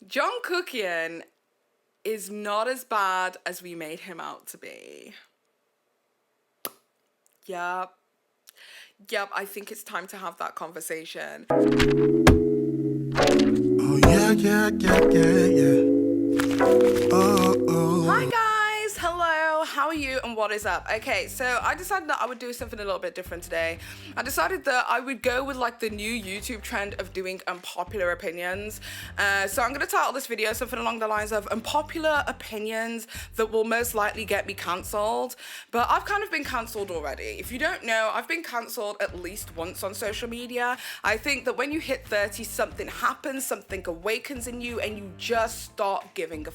Jungkookian is not as bad as we made him out to be. Yep, I think it's time to have that conversation. Oh, yeah. Oh. Hi guys, hello, how are you and what is up? Okay, so I decided that I would do something a little bit different today. I decided that I would go with like the new YouTube trend of doing unpopular opinions. So I'm going to title this video something along the lines of unpopular opinions that will most likely get me cancelled. But I've kind of been cancelled already. If you don't know, I've been cancelled at least once on social media. I think that when you hit 30, something happens, something awakens in you, and you just start giving a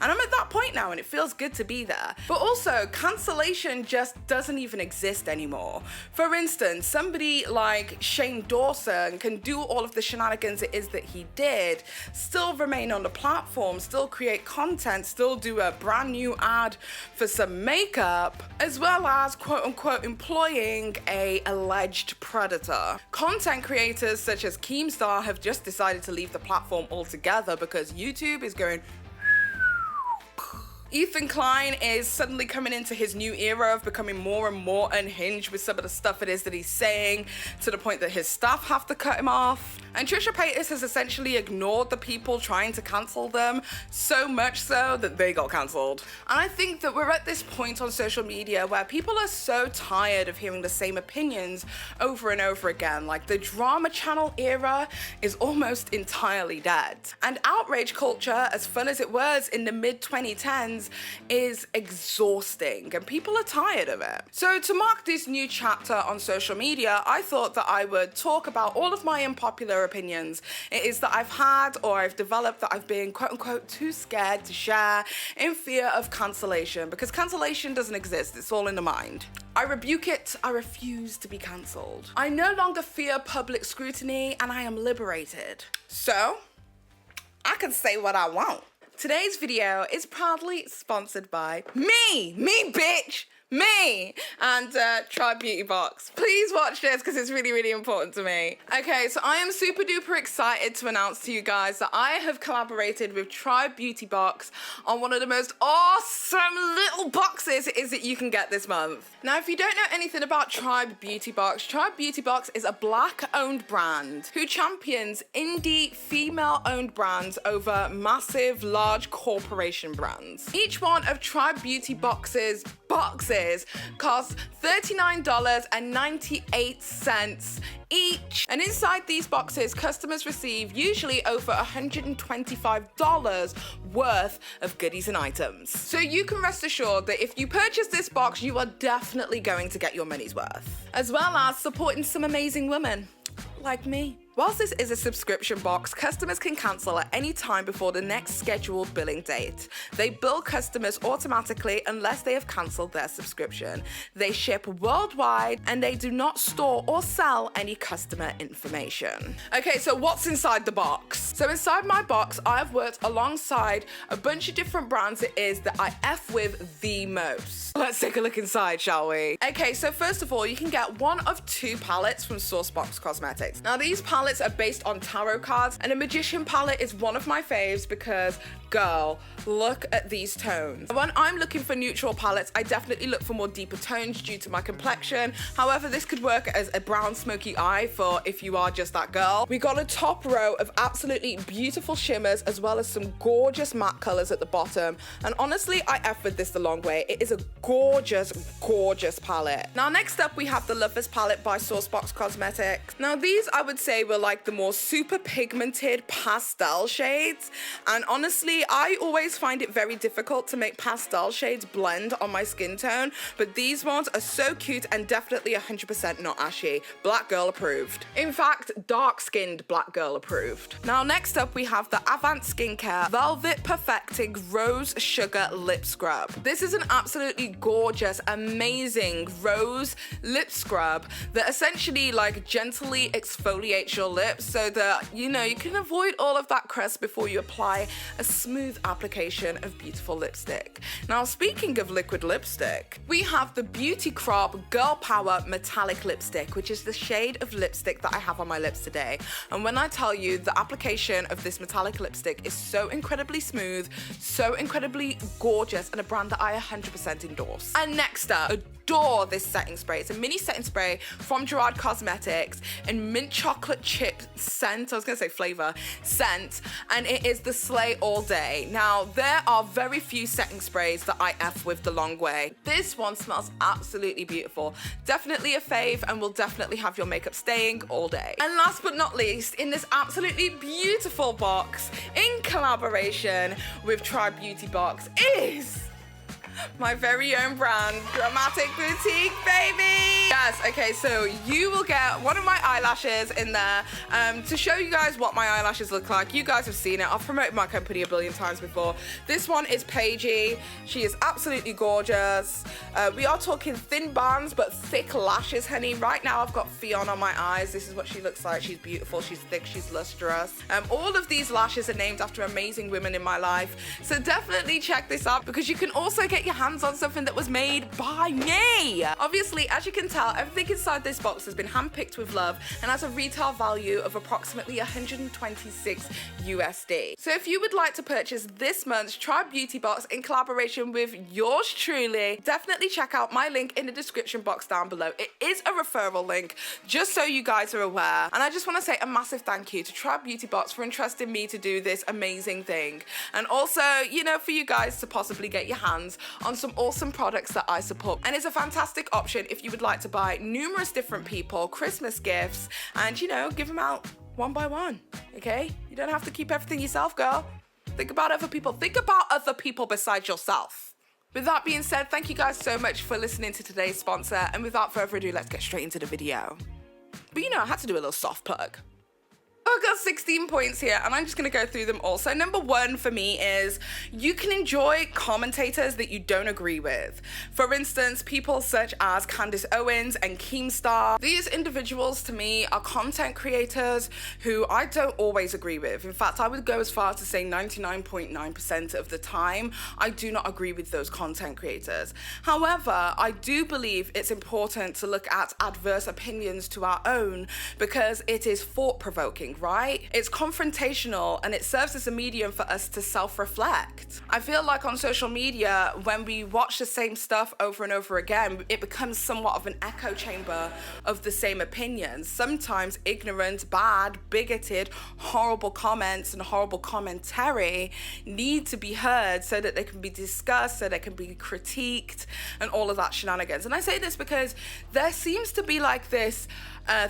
and I'm at that point now and it feels good to be there. But also, cancellation just doesn't even exist anymore. For instance, somebody like Shane Dawson can do all of the shenanigans it is that he did, still remain on the platform, still create content, still do a brand new ad for some makeup, as well as quote unquote employing a alleged predator. Content creators such as Keemstar have just decided to leave the platform altogether because YouTube is going. Ethan Klein is suddenly coming into his new era of becoming more and more unhinged with some of the stuff it is that he's saying, to the point that his staff have to cut him off. And Trisha Paytas has essentially ignored the people trying to cancel them, so much so that they got cancelled. And I think that we're at this point on social media where people are so tired of hearing the same opinions over and over again. Like, the drama channel era is almost entirely dead. And outrage culture, as fun as it was in the mid-2010s, is exhausting and people are tired of it. So to mark this new chapter on social media, I thought that I would talk about all of my unpopular opinions it is that I've had or I've developed that I've been quote unquote too scared to share in fear of cancellation, because cancellation doesn't exist, it's all in the mind. I rebuke it, I refuse to be cancelled. I no longer fear public scrutiny and I am liberated. So, I can say what I want. Today's video is proudly sponsored by me bitch, me, and Tribe Beauty Box. Please watch this because it's really, really important to me. Okay, so I am super duper excited to announce to you guys that I have collaborated with Tribe Beauty Box on one of the most awesome little boxes it is that you can get this month. Now, if you don't know anything about Tribe Beauty Box is a Black-owned brand who champions indie female-owned brands over massive, large corporation brands. Each one of Tribe Beauty Box's boxes costs $39.98 each, and inside these boxes customers receive usually over $125 worth of goodies and items. So you can rest assured that if you purchase this box, you are definitely going to get your money's worth, as well as supporting some amazing women like me. Whilst this is a subscription box, customers can cancel at any time before the next scheduled billing date. They bill customers automatically unless they have cancelled their subscription. They ship worldwide and they do not store or sell any customer information. Okay, so what's inside the box? So inside my box, I've worked alongside a bunch of different brands it is that I F with the most. Let's take a look inside, shall we? Okay, so first of all, you can get one of two palettes from Sourcebox Cosmetics. Now, these palettes are based on tarot cards, and a magician palette is one of my faves because, girl, look at these tones. When I'm looking for neutral palettes, I definitely look for more deeper tones due to my complexion. However, this could work as a brown smoky eye for if you are just that girl. We got a top row of absolutely beautiful shimmers as well as some gorgeous matte colors at the bottom. And honestly, I F with this the long way. It is a gorgeous, gorgeous palette. Now, next up, we have the Lovers palette by Sourcebox Cosmetics. Now, these I would say were like the more super pigmented pastel shades. And honestly, I always find it very difficult to make pastel shades blend on my skin tone, but these ones are so cute and definitely 100% not ashy. Black girl approved. In fact, dark-skinned black girl approved. Now, next up, we have the Avant Skincare Velvet Perfecting Rose Sugar Lip Scrub. This is an absolutely gorgeous, amazing rose lip scrub that essentially like gently exfoliates your your lips so that, you know, you can avoid all of that crust before you apply a smooth application of beautiful lipstick. Now, speaking of liquid lipstick, we have the Beauty Crop Girl Power Metallic Lipstick, which is the shade of lipstick that I have on my lips today. And when I tell you, the application of this metallic lipstick is so incredibly smooth, so incredibly gorgeous, and a brand that I 100% endorse. And next up, adore this setting spray. It's a mini setting spray from Gerard Cosmetics in mint chocolate chip scent. I was gonna say flavor, scent, and it is the Slay All Day. Now, there are very few setting sprays that I F with the long way. This one smells absolutely beautiful. Definitely a fave and will definitely have your makeup staying all day. And last but not least, in this absolutely beautiful box, in collaboration with Tribe Beauty Box, is my very own brand, Dramatic Boutique, baby! Yes, okay, so you will get one of my eyelashes in there to show you guys what my eyelashes look like. You guys have seen it. I've promoted my company a billion times before. This one is Paige. She is absolutely gorgeous. We are talking thin bands, but thick lashes, honey. Right now, I've got Fionn on my eyes. This is what she looks like. She's beautiful, she's thick, she's lustrous. All of these lashes are named after amazing women in my life. So definitely check this out because you can also get your hands on something that was made by me. Obviously, as you can tell, everything inside this box has been handpicked with love and has a retail value of approximately 126 USD. So if you would like to purchase this month's Tribe Beauty Box in collaboration with yours truly, definitely check out my link in the description box down below. It is a referral link, just so you guys are aware. And I just want to say a massive thank you to Tribe Beauty Box for entrusting me to do this amazing thing. And also, you know, for you guys to possibly get your hands on some awesome products that I support. And it's a fantastic option if you would like to buy numerous different people Christmas gifts and, you know, give them out one by one, okay? You don't have to keep everything yourself, girl. Think about other people. Think about other people besides yourself. With that being said, thank you guys so much for listening to today's sponsor. And without further ado, let's get straight into the video. But you know, I had to do a little soft plug. I've got 16 points here and I'm just gonna go through them all. So number one for me is you can enjoy commentators that you don't agree with. For instance, people such as Candace Owens and Keemstar. These individuals to me are content creators who I don't always agree with. In fact, I would go as far as to say 99.9% of the time, I do not agree with those content creators. However, I do believe it's important to look at adverse opinions to our own because it is thought-provoking, right? It's confrontational and it serves as a medium for us to self-reflect. I feel like on social media, when we watch the same stuff over and over again, it becomes somewhat of an echo chamber of the same opinions. Sometimes ignorant, bad, bigoted, horrible comments and horrible commentary need to be heard so that they can be discussed, so they can be critiqued and all of that shenanigans. And I say this because there seems to be like this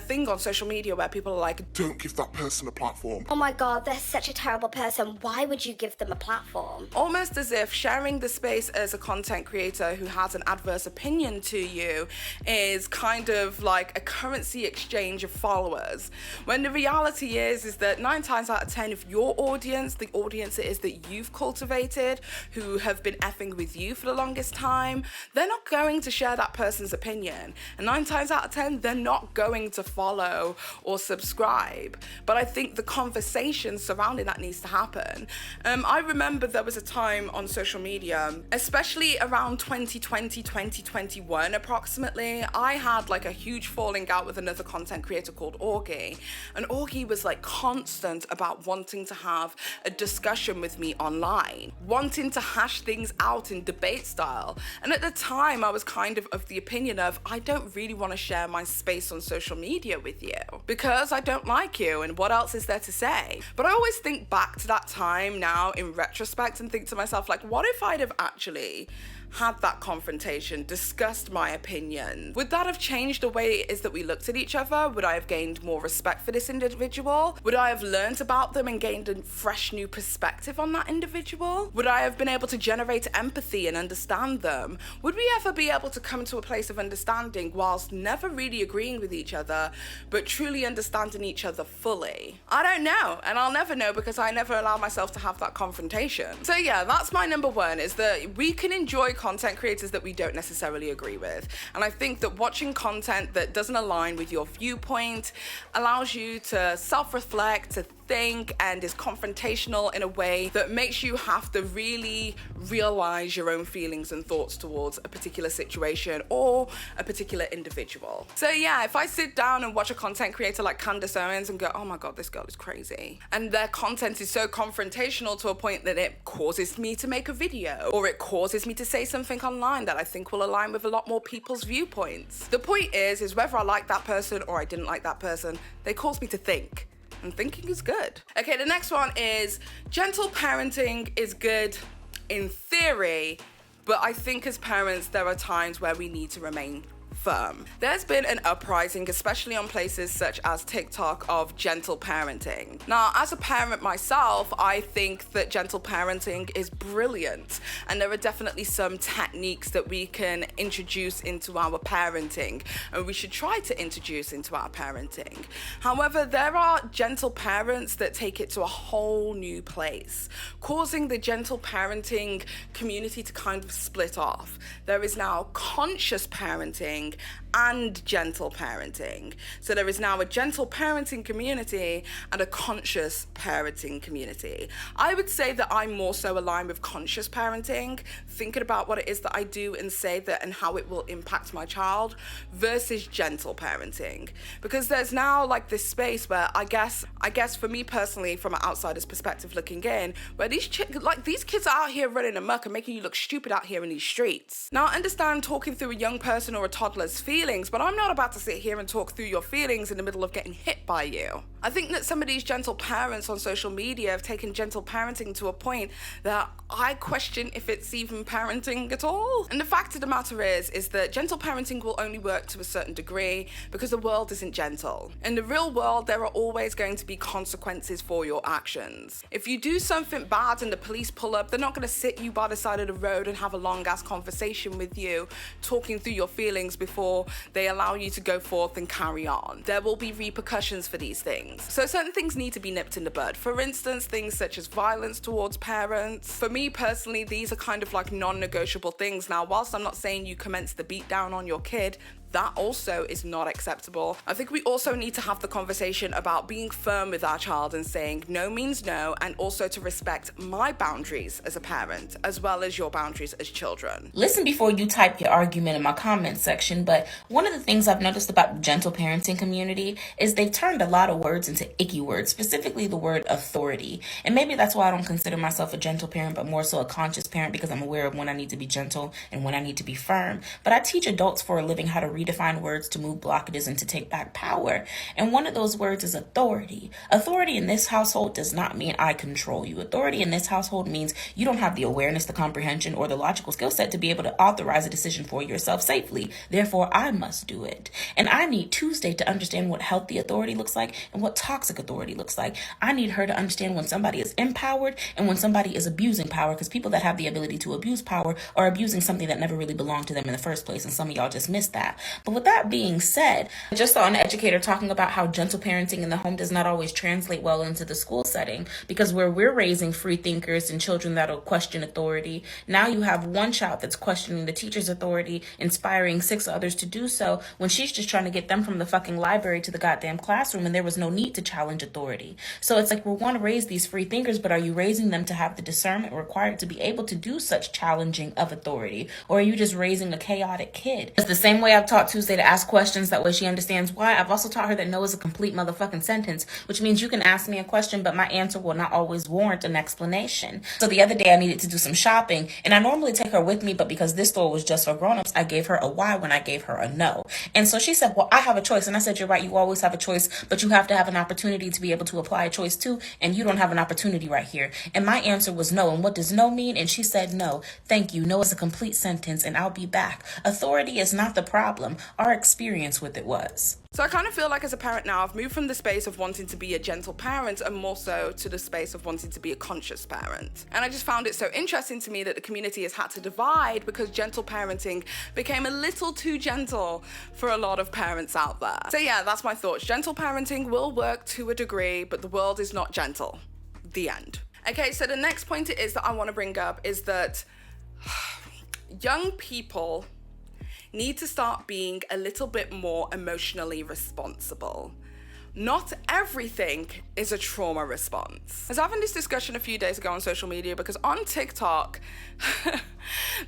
thing on social media where people are like, don't give that person a platform. Oh my god, they're such a terrible person. Why would you give them a platform? Almost as if sharing the space as a content creator who has an adverse opinion to you is kind of like a currency exchange of followers. When the reality is that 9 times out of 10, if your audience, the audience it is that you've cultivated, who have been effing with you for the longest time, they're not going to share that person's opinion. And 9 times out of 10, they're not going to follow or subscribe. But I think the conversation surrounding that needs to happen. I remember there was a time on social media, especially around 2020, 2021 approximately, I had like a huge falling out with another content creator called Augie. And Augie was like constant about wanting to have a discussion with me online, wanting to hash things out in debate style. And at the time I was kind of the opinion of, I don't really want to share my space on social media with you because I don't like you and what else is there to say? But I always think back to that time now in retrospect and think to myself, like, what if I'd have actually had that confrontation, discussed my opinion? Would that have changed the way it is that we looked at each other? Would I have gained more respect for this individual? Would I have learned about them and gained a fresh new perspective on that individual? Would I have been able to generate empathy and understand them? Would we ever be able to come to a place of understanding whilst never really agreeing with each other, but truly understanding each other fully? I don't know, and I'll never know because I never allow myself to have that confrontation. So yeah, that's my number one, is that we can enjoy content creators that we don't necessarily agree with. And I think that watching content that doesn't align with your viewpoint allows you to self-reflect, to think, and is confrontational in a way that makes you have to really realize your own feelings and thoughts towards a particular situation or a particular individual. So yeah, if I sit down and watch a content creator like Candace Owens and go, oh my god, this girl is crazy, and their content is so confrontational to a point that it causes me to make a video, or it causes me to say something online that I think will align with a lot more people's viewpoints. The point is whether I like that person or I didn't like that person, they cause me to think. And thinking is good. Okay, the next one is gentle parenting is good in theory, but I think as parents there are times where we need to remain firm. There's been an uprising, especially on places such as TikTok, of gentle parenting. Now, as a parent myself, I think that gentle parenting is brilliant, and there are definitely some techniques that we can introduce into our parenting, and we should try to introduce into our parenting. However, there are gentle parents that take it to a whole new place, causing the gentle parenting community to kind of split off. There is now conscious parenting and gentle parenting. So there is now a gentle parenting community and a conscious parenting community. I would say that I'm more so aligned with conscious parenting, thinking about what it is that I do and say that and how it will impact my child, versus gentle parenting. Because there's now like this space where I guess for me personally, from an outsider's perspective looking in, where these kids are out here running amok and making you look stupid out here in these streets. Now I understand talking through a young person or a toddler's feelings, but I'm not about to sit here and talk through your feelings in the middle of getting hit by you. I think that some of these gentle parents on social media have taken gentle parenting to a point that I question if it's even parenting at all. And the fact of the matter is that gentle parenting will only work to a certain degree because the world isn't gentle. In the real world, there are always going to be consequences for your actions. If you do something bad and the police pull up, they're not going to sit you by the side of the road and have a long ass conversation with you, talking through your feelings before they allow you to go forth and carry on. There will be repercussions for these things. So certain things need to be nipped in the bud. For instance, things such as violence towards parents. For me personally, these are kind of like non-negotiable things. Now, whilst I'm not saying you commence the beat down on your kid, that also is not acceptable. I think we also need to have the conversation about being firm with our child and saying no means no, and also to respect my boundaries as a parent, as well as your boundaries as children. Listen before you type your argument in my comment section, but one of the things I've noticed about the gentle parenting community is they've turned a lot of words into icky words, specifically the word authority. And maybe that's why I don't consider myself a gentle parent, but more so a conscious parent, because I'm aware of when I need to be gentle and when I need to be firm. But I teach adults for a living how to redefine words, to move blockages, and to take back power. And one of those words is authority. Authority in this household does not mean I control you. Authority in this household means you don't have the awareness, the comprehension, or the logical skill set to be able to authorize a decision for yourself safely. Therefore, I must do it. And I need Tuesday to understand what healthy authority looks like and what toxic authority looks like. I need her to understand when somebody is empowered and when somebody is abusing power, because people that have the ability to abuse power are abusing something that never really belonged to them in the first place, and some of y'all just missed that. But with that being said, I just saw an educator talking about how gentle parenting in the home does not always translate well into the school setting, because where we're raising free thinkers and children that'll question authority, now you have one child that's questioning the teacher's authority, inspiring 6 others to do so, when she's just trying to get them from the fucking library to the goddamn classroom, and there was no need to challenge authority. So it's like, we want to raise these free thinkers, but are you raising them to have the discernment required to be able to do such challenging of authority? Or are you just raising a chaotic kid? It's the same way I've taught Tuesday to ask questions, that way she understands why. I've also taught her that no is a complete motherfucking sentence, which means you can ask me a question, but my answer will not always warrant an explanation. So the other day I needed to do some shopping, and I normally take her with me, but because this store was just for grown-ups, I gave her a why when I gave her a no. And so she said, well, I have a choice. And I said, you're right, you always have a choice, but you have to have an opportunity to be able to apply a choice too, and you don't have an opportunity right here. And my answer was no. And what does no mean? And she said, no, thank you. No is a complete sentence, and I'll be back. Authority is not the problem. Our experience with it was. So I kind of feel like as a parent now, I've moved from the space of wanting to be a gentle parent and more so to the space of wanting to be a conscious parent. And I just found it so interesting to me that the community has had to divide because gentle parenting became a little too gentle for a lot of parents out there. So yeah, that's my thoughts. Gentle parenting will work to a degree, but the world is not gentle. The end. Okay, so the next point it is that I want to bring up is that young people need to start being a little bit more emotionally responsible. Not everything is a trauma response. I was having this discussion a few days ago on social media because on TikTok,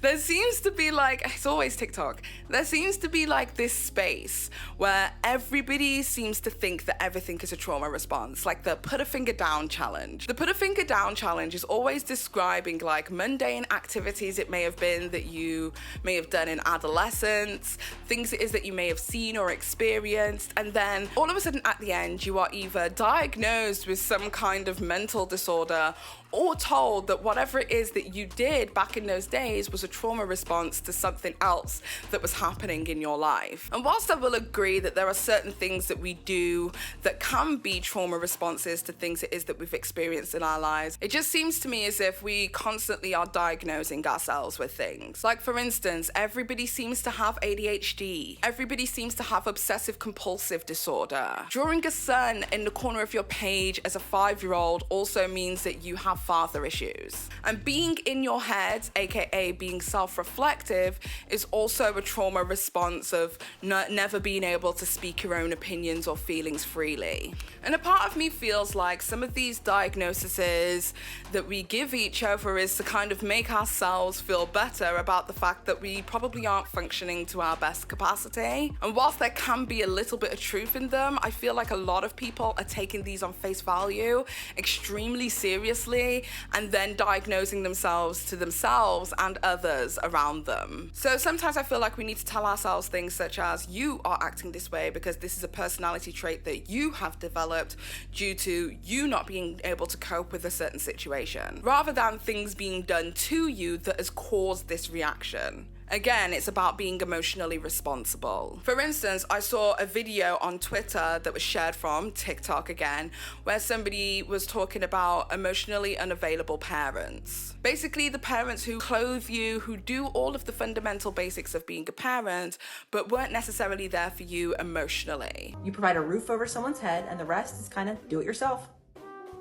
there seems to be like, it's always TikTok, there seems to be like this space where everybody seems to think that everything is a trauma response, like the put a finger down challenge. The put a finger down challenge is always describing like mundane activities it may have been that you may have done in adolescence, things it is that you may have seen or experienced, and then all of a sudden at the end you are either diagnosed with some kind of mental disorder or told that whatever it is that you did back in those days was a trauma response to something else that was happening in your life. And whilst I will agree that there are certain things that we do that can be trauma responses to things it is that we've experienced in our lives, it just seems to me as if we constantly are diagnosing ourselves with things. Like for instance, everybody seems to have ADHD. Everybody seems to have obsessive compulsive disorder. Drawing a sun in the corner of your page as a 5-year-old also means that you have father issues. And being in your head, aka being self-reflective, is also a trauma response of never being able to speak your own opinions or feelings freely. And a part of me feels like some of these diagnoses that we give each other is to kind of make ourselves feel better about the fact that we probably aren't functioning to our best capacity. And whilst there can be a little bit of truth in them, I feel like a lot of people are taking these on face value extremely seriously and then diagnosing themselves to themselves and others around them. So sometimes I feel like we need to tell ourselves things such as, you are acting this way because this is a personality trait that you have developed due to you not being able to cope with a certain situation, rather than things being done to you that has caused this reaction. Again, it's about being emotionally responsible. For instance, I saw a video on Twitter that was shared from TikTok again, where somebody was talking about emotionally unavailable parents. Basically, the parents who clothe you, who do all of the fundamental basics of being a parent, but weren't necessarily there for you emotionally. You provide a roof over someone's head, and the rest is kind of do it yourself.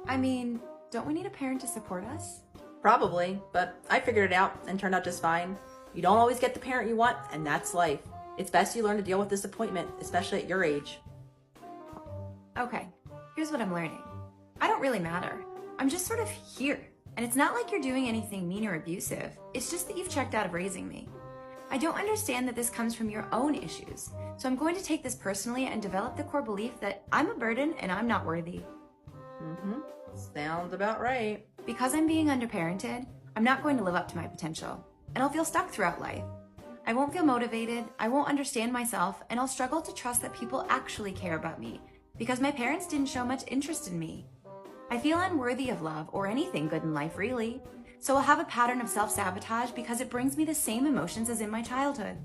I mean, don't we need a parent to support us? Probably, but I figured it out and turned out just fine. You don't always get the parent you want, and that's life. It's best you learn to deal with disappointment, especially at your age. Okay, here's what I'm learning. I don't really matter. I'm just sort of here. And it's not like you're doing anything mean or abusive. It's just that you've checked out of raising me. I don't understand that this comes from your own issues. So I'm going to take this personally and develop the core belief that I'm a burden and I'm not worthy. Sounds about right. Because I'm being underparented, I'm not going to live up to my potential. And I'll feel stuck throughout life. I won't feel motivated, I won't understand myself, and I'll struggle to trust that people actually care about me because my parents didn't show much interest in me. I feel unworthy of love or anything good in life, really. So I'll have a pattern of self-sabotage because it brings me the same emotions as in my childhood.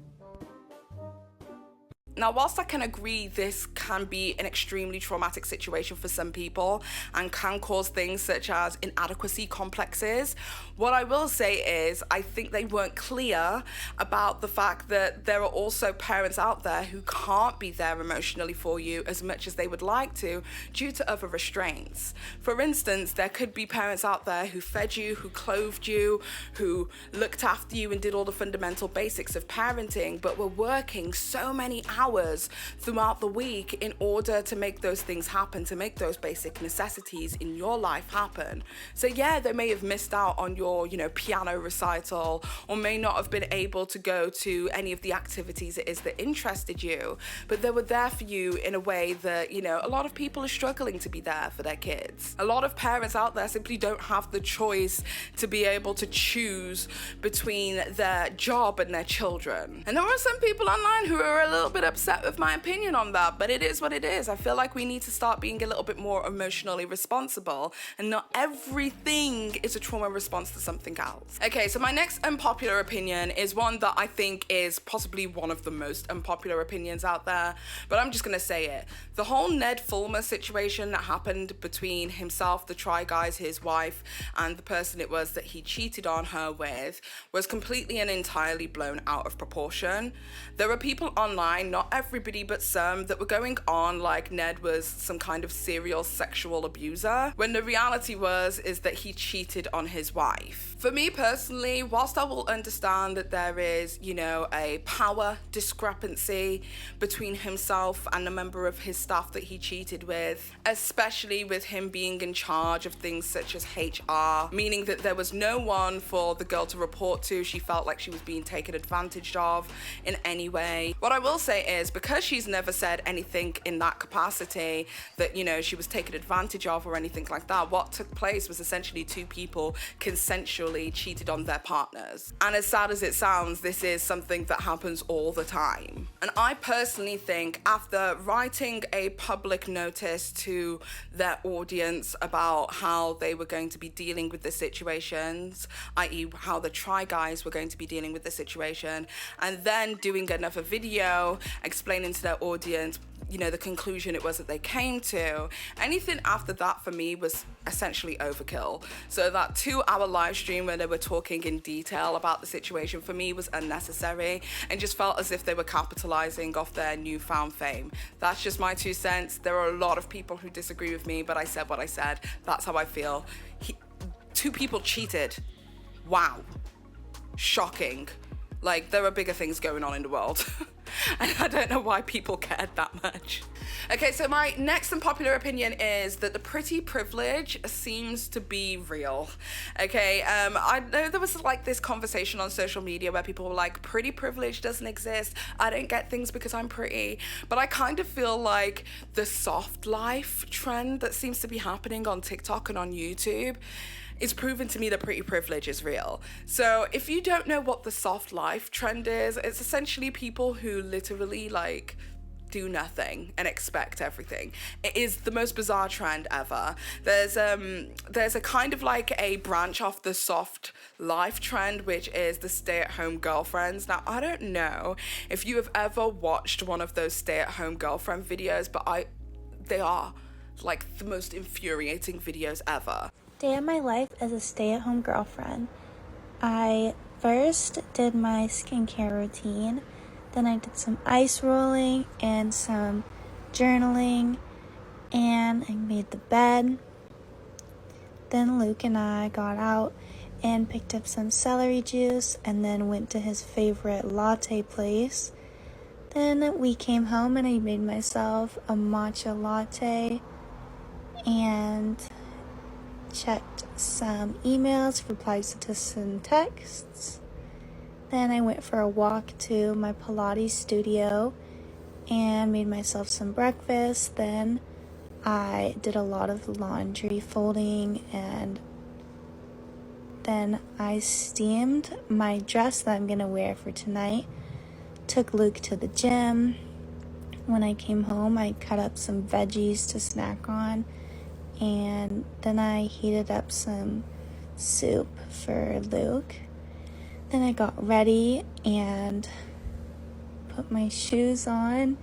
Now, whilst I can agree this can be an extremely traumatic situation for some people and can cause things such as inadequacy complexes, what I will say is I think they weren't clear about the fact that there are also parents out there who can't be there emotionally for you as much as they would like to due to other restraints. For instance, there could be parents out there who fed you, who clothed you, who looked after you and did all the fundamental basics of parenting, but were working so many hours throughout the week in order to make those things happen, to make those basic necessities in your life happen. So yeah, they may have missed out on your, piano recital, or may not have been able to go to any of the activities it is that interested you, but they were there for you in a way that, a lot of people are struggling to be there for their kids. A lot of parents out there simply don't have the choice to be able to choose between their job and their children. And there are some people online who are a little bit upset with my opinion on that, but it is what it is. I feel like we need to start being a little bit more emotionally responsible, and not everything is a trauma response to something else. Okay, so my next unpopular opinion is one that I think is possibly one of the most unpopular opinions out there, but I'm just gonna say it. The whole Ned Fulmer situation that happened between himself, the Try Guys, his wife, and the person it was that he cheated on her with was completely and entirely blown out of proportion. There are people online, not not everybody, but some, that were going on like Ned was some kind of serial sexual abuser, when the reality is that he cheated on his wife. For me personally, whilst I will understand that there is, you know, a power discrepancy between himself and a member of his staff that he cheated with, especially with him being in charge of things such as HR, meaning that there was no one for the girl to report to. She felt like she was being taken advantage of in any way. What I will say is, because she's never said anything in that capacity that, you know, she was taken advantage of or anything like that, what took place was essentially two people consensually cheated on their partners. And as sad as it sounds, this is something that happens all the time. And I personally think, after writing a public notice to their audience about how they were going to be dealing with the situations, i.e. how the Try Guys were going to be dealing with the situation, and then doing another video explaining to their audience, you know, the conclusion it was that they came to, anything after that for me was essentially overkill. So that 2-hour live stream where they were talking in detail about the situation for me was unnecessary and just felt as if they were capitalizing off their newfound fame. That's just my 2 cents. There are a lot of people who disagree with me, but I said what I said. That's how I feel. 2 people cheated. Wow. Shocking. Like, there are bigger things going on in the world. And I don't know why people cared that much. Okay, so my next unpopular opinion is that the pretty privilege seems to be real. Okay, I know there was like this conversation on social media where people were like, pretty privilege doesn't exist. I don't get things because I'm pretty. But I kind of feel like the soft life trend that seems to be happening on TikTok and on YouTube, it's proven to me that pretty privilege is real. So if you don't know what the soft life trend is, it's essentially people who literally like do nothing and expect everything. It is the most bizarre trend ever. There's a kind of like a branch off the soft life trend, which is the stay-at-home girlfriends. Now, I don't know if you have ever watched one of those stay-at-home girlfriend videos, but they are like the most infuriating videos ever. Day of my life as a stay-at-home girlfriend. I first did my skincare routine, then I did some ice rolling and some journaling, and I made the bed. Then Luke and I got out and picked up some celery juice and then went to his favorite latte place. Then we came home and I made myself a matcha latte and checked some emails, replied to some texts. Then I went for a walk to my Pilates studio and made myself some breakfast. Then I did a lot of laundry folding, and then I steamed my dress that I'm gonna wear for tonight. Took Luke to the gym. When I came home, I cut up some veggies to snack on. And then I heated up some soup for Luke. Then I got ready and put my shoes on,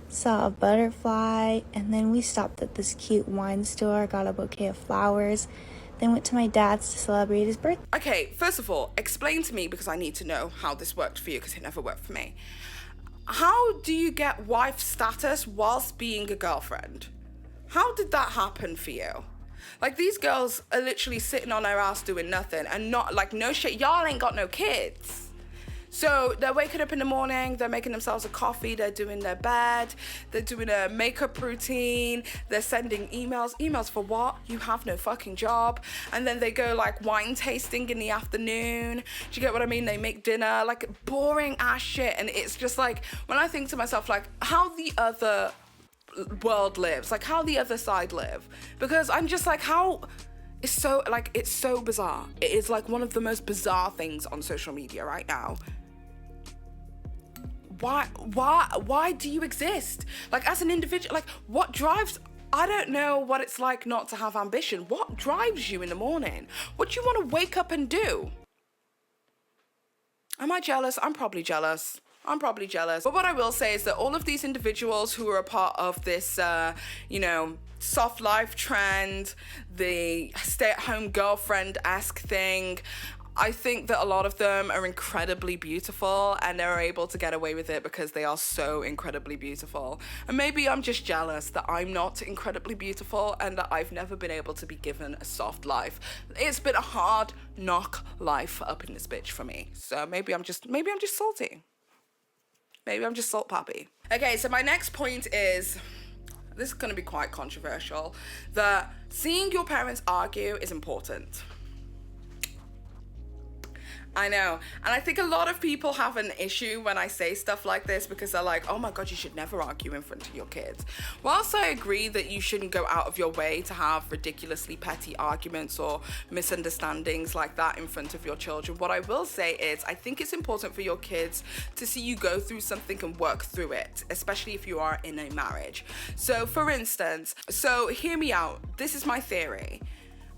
saw a butterfly, and then we stopped at this cute wine store, got a bouquet of flowers, then went to my dad's to celebrate his birthday. Okay, first of all, explain to me, because I need to know how this worked for you, because it never worked for me. How do you get wife status whilst being a girlfriend? How did that happen for you? Like, these girls are literally sitting on their ass doing nothing and not, like, no shit, y'all ain't got no kids. So they're waking up in the morning, they're making themselves a coffee, they're doing their bed, they're doing a makeup routine, they're sending emails. Emails for what? You have no fucking job. And then they go like wine tasting in the afternoon. Do you get what I mean? They make dinner, like boring ass shit. And it's just like, when I think to myself, like, how the other world lives, like how the other side live, because I'm just like, how it's so like, it's so bizarre. It is like one of the most bizarre things on social media right now. Why do you exist? Like, as an individual, like, what drives, I don't know what it's like not to have ambition. What drives you in the morning? What do you want to wake up and do? Am I jealous? I'm probably jealous. But what I will say is that all of these individuals who are a part of this, soft life trend, the stay-at-home girlfriend-esque thing, I think that a lot of them are incredibly beautiful and they're able to get away with it because they are so incredibly beautiful. And maybe I'm just jealous that I'm not incredibly beautiful and that I've never been able to be given a soft life. It's been a hard knock life up in this bitch for me. So maybe I'm just salty. Maybe I'm just salt pappy. Okay, so my next point is, this is going to be quite controversial, that seeing your parents argue is important. I know, and I think a lot of people have an issue when I say stuff like this because they're like, oh my god, you should never argue in front of your kids. Whilst I agree that you shouldn't go out of your way to have ridiculously petty arguments or misunderstandings like that in front of your children, what I will say is I think it's important for your kids to see you go through something and work through it, especially if you are in a marriage. So for instance, hear me out, this is my theory.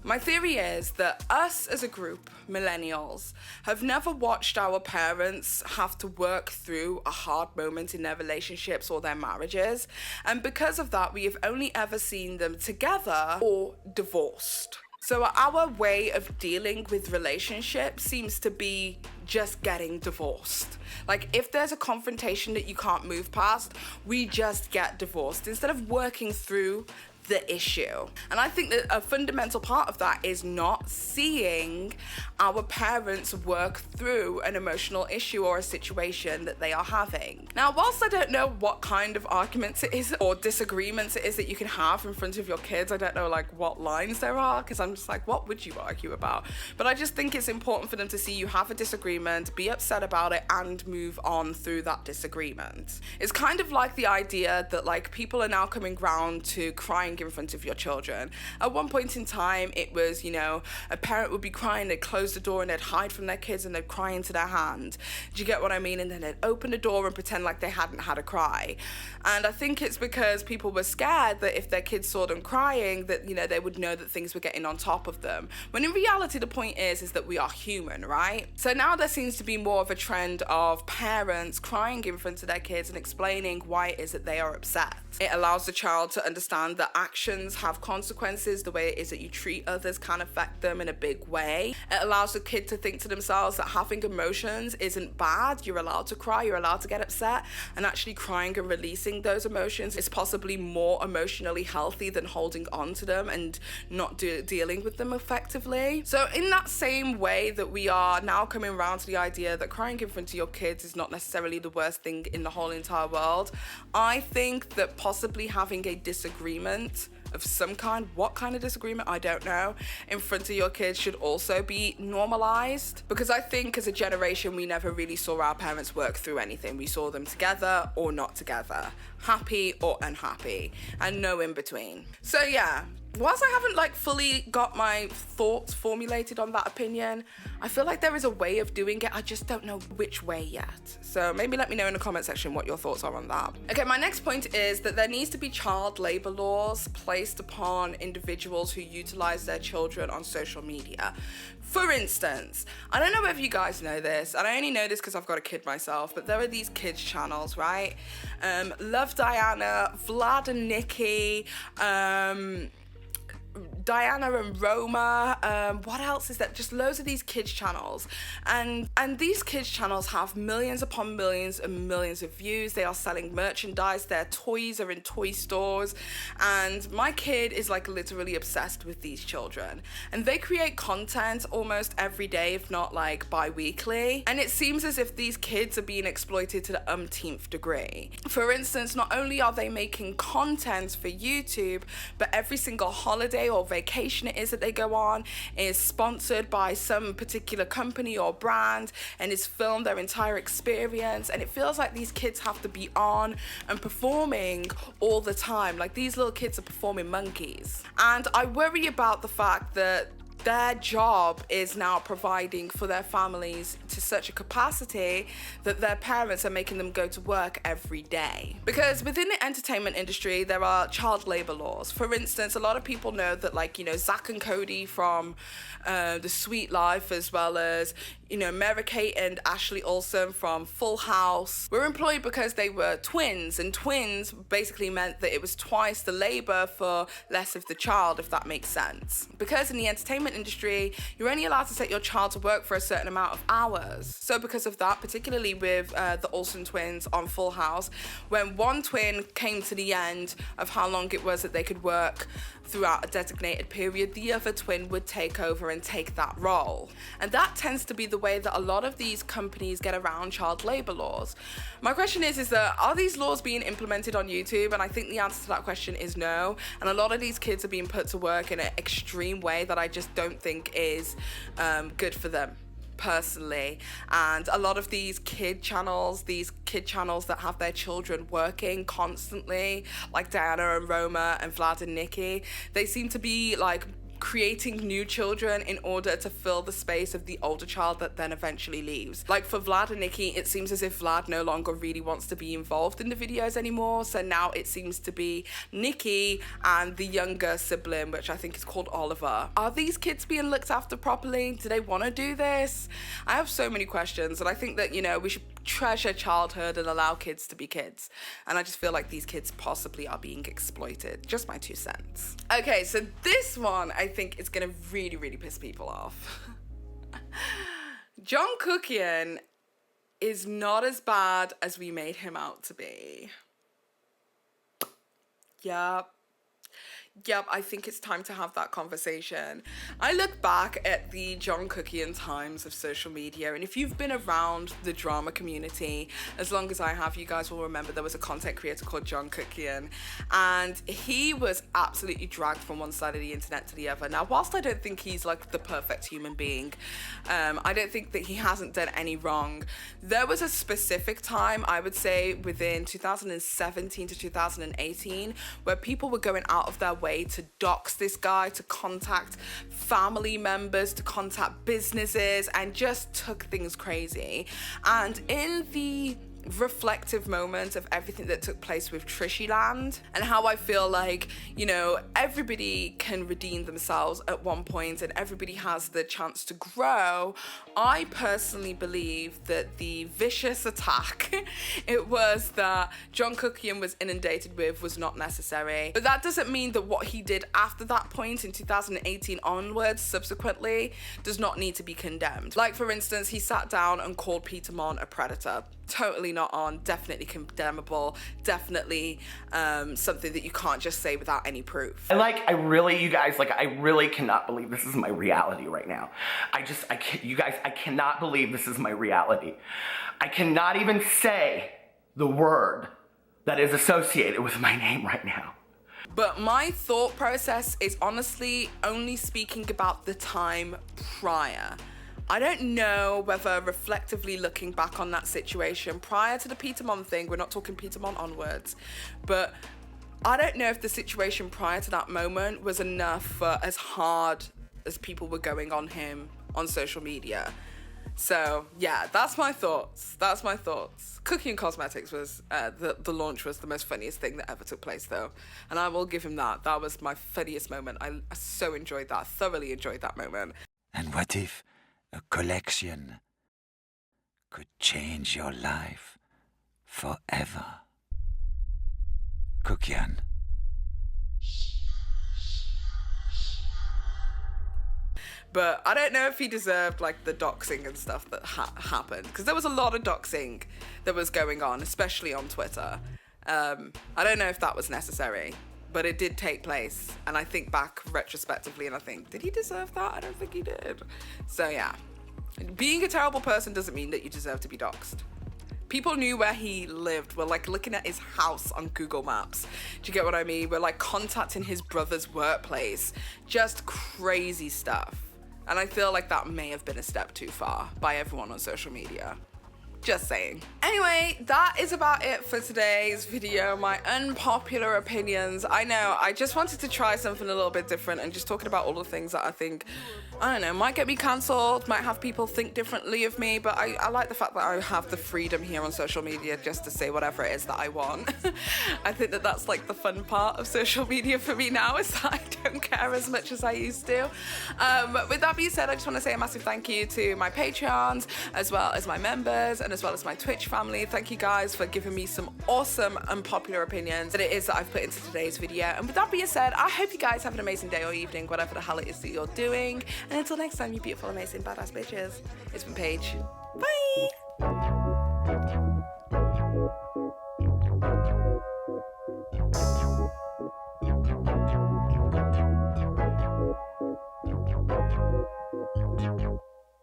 My theory is that us as a group, millennials, have never watched our parents have to work through a hard moment in their relationships or their marriages. And because of that, we have only ever seen them together or divorced. So our way of dealing with relationships seems to be just getting divorced. Like if there's a confrontation that you can't move past, we just get divorced instead of working through the issue. And I think that a fundamental part of that is not seeing our parents work through an emotional issue or a situation that they are having. Now, whilst I don't know what kind of arguments it is or disagreements it is that you can have in front of your kids, I don't know like what lines there are, because I'm just like, what would you argue about? But I just think it's important for them to see you have a disagreement, be upset about it, and move on through that disagreement. It's kind of like the idea that like people are now coming round to crying in front of your children. At one point in time, it was, you know, a parent would be crying, they'd close the door and they'd hide from their kids and they'd cry into their hand. Do you get what I mean? And then they'd open the door and pretend like they hadn't had a cry. And I think it's because people were scared that if their kids saw them crying, that, you know, they would know that things were getting on top of them. When in reality, the point is that we are human, right? So now there seems to be more of a trend of parents crying in front of their kids and explaining why it is that they are upset. It allows the child to understand that actions have consequences. The way it is that you treat others can affect them in a big way. It allows the kid to think to themselves that having emotions isn't bad. You're allowed to cry, you're allowed to get upset, and actually crying and releasing those emotions is possibly more emotionally healthy than holding on to them and not dealing with them effectively. So in that same way that we are now coming around to the idea that crying in front of your kids is not necessarily the worst thing in the whole entire world, I think that possibly having a disagreement of some kind, what kind of disagreement, I don't know, in front of your kids should also be normalized. Because I think as a generation, we never really saw our parents work through anything. We saw them together or not together, happy or unhappy, and no in between. So yeah, whilst I haven't like fully got my thoughts formulated on that opinion, I feel like there is a way of doing it. I just don't know which way yet. So maybe let me know in the comment section what your thoughts are on that. Okay, my next point is that there needs to be child labor laws placed upon individuals who utilize their children on social media. For instance, I don't know whether you guys know this, and I only know this because I've got a kid myself, but there are these kids channels, right? Love Diana, Vlad and Nikki, Diana and Roma, what else is there? Just loads of these kids channels, and these kids channels have millions upon millions and millions of views. They are selling merchandise, their toys are in toy stores, and my kid is like literally obsessed with these children, and they create content almost every day, if not like bi-weekly, and it seems as if these kids are being exploited to the umpteenth degree. For instance, not only are they making content for YouTube, but every single holiday or vacation it is that they go on is sponsored by some particular company or brand and is filmed their entire experience, and it feels like these kids have to be on and performing all the time. Like these little kids are performing monkeys, and I worry about the fact that their job is now providing for their families to such a capacity that their parents are making them go to work every day. Because within the entertainment industry, there are child labor laws. For instance, a lot of people know that, like, you know, Zach and Cody from The Sweet Life, as well as you know, Mary-Kate and Ashley Olsen from Full House were employed because they were twins, and twins basically meant that it was twice the labor for less of the child, if that makes sense. Because in the entertainment industry, you're only allowed to set your child to work for a certain amount of hours. So because of that, particularly with the Olsen twins on Full House, when one twin came to the end of how long it was that they could work throughout a designated period, the other twin would take over and take that role. And that tends to be the way that a lot of these companies get around child labor laws. My question is that are these laws being implemented on YouTube? And I think the answer to that question is no. And a lot of these kids are being put to work in an extreme way that I just don't think is good for them personally. And a lot of these kid channels that have their children working constantly, like Diana and Roma and Vlad and Nikki, they seem to be like creating new children in order to fill the space of the older child that then eventually leaves. Like for Vlad and Nikki, it seems as if Vlad no longer really wants to be involved in the videos anymore, so now it seems to be Nikki and the younger sibling, which I think is called Oliver. Are these kids being looked after properly? Do they want to do this? I have so many questions, and I think that, you know, we should treasure childhood and allow kids to be kids. And I just feel like these kids possibly are being exploited. Just my 2 cents. Okay, so this one I think is gonna really, really piss people off. John Cookian is not as bad as we made him out to be. Yep, I think it's time to have that conversation. I look back at the John Cookian times of social media, and if you've been around the drama community as long as I have, you guys will remember there was a content creator called John Cookian, and he was absolutely dragged from one side of the internet to the other. Now, whilst I don't think he's like the perfect human being, I don't think that he hasn't done any wrong. There was a specific time, I would say within 2017 to 2018, where people were going out of their way to dox this guy, to contact family members, to contact businesses, and just took things crazy. And in the reflective moment of everything that took place with Trishy Land, and how I feel like, you know, everybody can redeem themselves at one point and everybody has the chance to grow, I personally believe that the vicious attack it was that John Cookian was inundated with was not necessary. But that doesn't mean that what he did after that point in 2018 onwards subsequently does not need to be condemned. Like, for instance, he sat down and called Peter Mon a predator. Totally not on, definitely condemnable, definitely something that you can't just say without any proof. I really cannot believe this is my reality right now. I cannot believe this is my reality. I cannot even say the word that is associated with my name right now. But my thought process is honestly only speaking about the time prior. I don't know whether reflectively looking back on that situation prior to the Peter Mon thing, we're not talking Peter Mon onwards, but I don't know if the situation prior to that moment was enough for as hard as people were going on him on social media. So yeah, that's my thoughts. Cookie and Cosmetics was, the launch was the most funniest thing that ever took place though. And I will give him that. That was my funniest moment. I so enjoyed that, thoroughly enjoyed that moment. And what if a collection could change your life forever? Cookian. But I don't know if he deserved like the doxing and stuff that happened, because there was a lot of doxing that was going on, especially on Twitter. I don't know if that was necessary, but it did take place. And I think back retrospectively and I think, did he deserve that? I don't think he did. So yeah, being a terrible person doesn't mean that you deserve to be doxed. People knew where he lived. We're like looking at his house on Google Maps. Do you get what I mean? We're like contacting his brother's workplace. Just crazy stuff. And I feel like that may have been a step too far by everyone on social media. Just saying. Anyway, that is about it for today's video. My unpopular opinions. I know, I just wanted to try something a little bit different and just talking about all the things that I think, I don't know, might get me cancelled, might have people think differently of me, but I like the fact that I have the freedom here on social media just to say whatever it is that I want. I think that that's like the fun part of social media for me now, is that I don't care as much as I used to. With that being said, I just want to say a massive thank you to my Patreons, as well as my members, and as well as my Twitch family. Thank you guys for giving me some awesome unpopular opinions that it is that I've put into today's video. And with that being said, I hope you guys have an amazing day or evening, whatever the hell it is that you're doing. And until next time, you beautiful, amazing, badass bitches, it's been Paige. Bye!